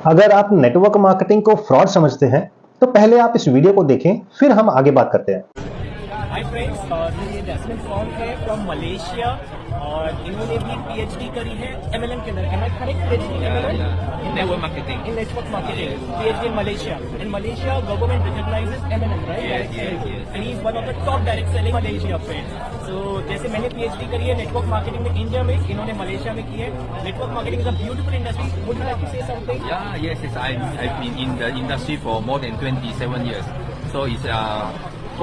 अगर आप network marketing को फ्रॉड समझते हैं तो पहले आप इस वीडियो को देखें, फिर हम आगे बात करते हैं। हाय फ्रेंड्स, ये जैस्मिन फॉर्म है फ्रॉम मलेशिया और इन्होंने भी पीएचडी करी है एमएलएम के अंदर। Am I correct? PhD MLM network marketing. in network marketing, PhD in Malaysia. In Malaysia, government recognizes MLM, right? Yes, Direct yes, selling. yes. And he is one of the top direct selling Malaysia friends. So जैसे मैंने PhD करी है network marketing में India में, इन्होंने Malaysia में की है। Network marketing is a beautiful industry. Would you like to say something? Yeah, yes, yes. I've been in the industry for more than 27 years. So it's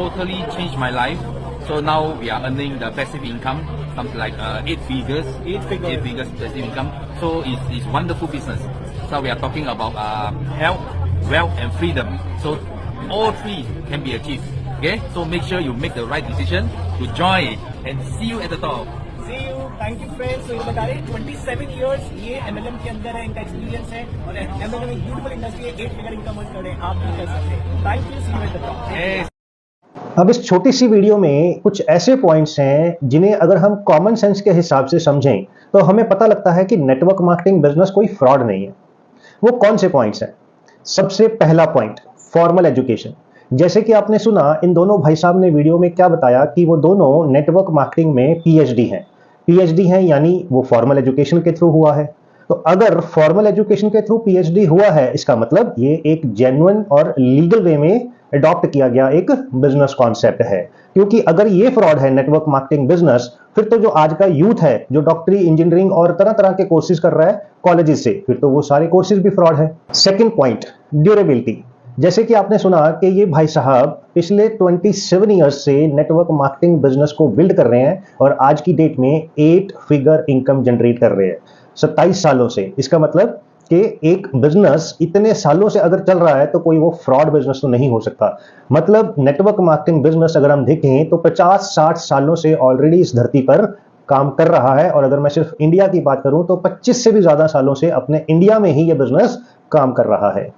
totally changed my life. So now we are earning the passive income, something like 8 figures. 8 figures. 8 figures passive income. So it's wonderful business. So we are talking about health, wealth, and freedom. So all three can be achieved. Okay. So make sure you make the right decision to join and see you at the top. See you. Thank you friends. So ये बता रहे 27 years ये MLM के अंदर है, इनका experience है और MLM एक ब्यूटीफुल इंडस्ट्री है। 8 फिगर इनकम कर रहे हैं, आप भी कर सकते हैं। Thank you. See you at the top. Yes. अब इस छोटी सी वीडियो में कुछ ऐसे पॉइंट्स हैं जिन्हें अगर हम कॉमन सेंस के हिसाब से समझें तो हमें पता लगता है कि नेटवर्क मार्केटिंग बिजनेस कोई फ्रॉड नहीं है। वो कौन से पॉइंट्स हैं? सबसे पहला पॉइंट, फॉर्मल एजुकेशन। जैसे कि आपने सुना, इन दोनों भाई साहब ने वीडियो में क्या बताया कि वो दोनों नेटवर्क मार्केटिंग में पीएचडी हैं। पीएचडी हैं यानी वो फॉर्मल एजुकेशन के थ्रू हुआ है। तो अगर फॉर्मल एजुकेशन के थ्रू पीएचडी हुआ है, इसका मतलब ये एक जेन्युइन और लीगल वे में अडॉप्ट किया गया एक बिजनेस कॉन्सेप्ट है। क्योंकि अगर ये फ्रॉड है नेटवर्क मार्केटिंग बिजनेस, फिर तो जो आज का यूथ है जो डॉक्टरी, इंजीनियरिंग और तरह तरह के कोर्सेज कर रहा है कॉलेजेस से, फिर तो वो सारे कोर्सेज भी फ्रॉड है। Second point, durability. जैसे कि आपने सुना कि ये भाई साहब पिछले 27 ईयर्स से नेटवर्क मार्केटिंग बिजनेस को बिल्ड कर रहे हैं और आज की डेट में 8 फिगर इनकम जनरेट कर रहे हैं 27 सालों से। इसका मतलब कि एक बिजनेस इतने सालों से अगर चल रहा है तो कोई वो फ्रॉड बिजनेस तो नहीं हो सकता। मतलब नेटवर्क मार्केटिंग बिजनेस अगर हम देखें तो 50-60 सालों से ऑलरेडी इस धरती पर काम कर रहा है। और अगर मैं सिर्फ इंडिया की बात करूं तो 25 से भी ज्यादा सालों से अपने इंडिया में ही ये बिजनेस काम कर रहा है।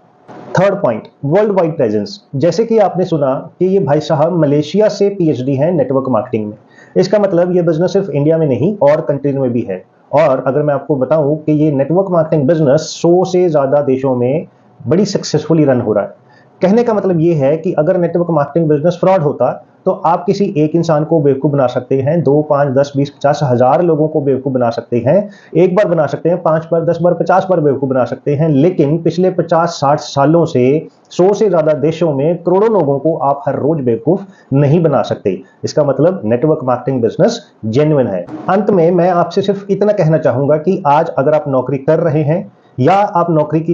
Third point, world wide presence. जैसे कि आपने सुना कि ये भाई साहब मलेशिया से पीएचडी हैं नेटवर्क मार्केटिंग में। इसका मतलब ये बिजनेस सिर्फ इंडिया में नहीं और कंट्रीज में भी है। और अगर मैं आपको बताऊं कि ये नेटवर्क मार्केटिंग बिजनेस 100 से ज्यादा देशों में बड़ी सक्सेसफुली रन हो रहा है। कहने का मतलब ये है कि अगर नेटवर्क मार्केटिंग बिजनेस फ्रॉड होता तो आप किसी एक इंसान को बेवकूफ बना सकते हैं, 2, 5, 10, 20, 50 हजार लोगों को बेवकूफ बना सकते हैं, एक बार बना सकते हैं, 5 बार, 10 बार, 50 बार बेवकूफ बना सकते हैं। लेकिन पिछले 50-60 सालों से 100 से ज्यादा देशों में करोड़ों लोगों को आप हर रोज बेवकूफ नहीं बना सकते। इसका मतलब नेटवर्क मार्केटिंग बिजनेस जेन्युइन है। अंत में मैं आपसे सिर्फ इतना कहना चाहूंगा कि आज अगर आप नौकरी कर रहे हैं या आप नौकरी की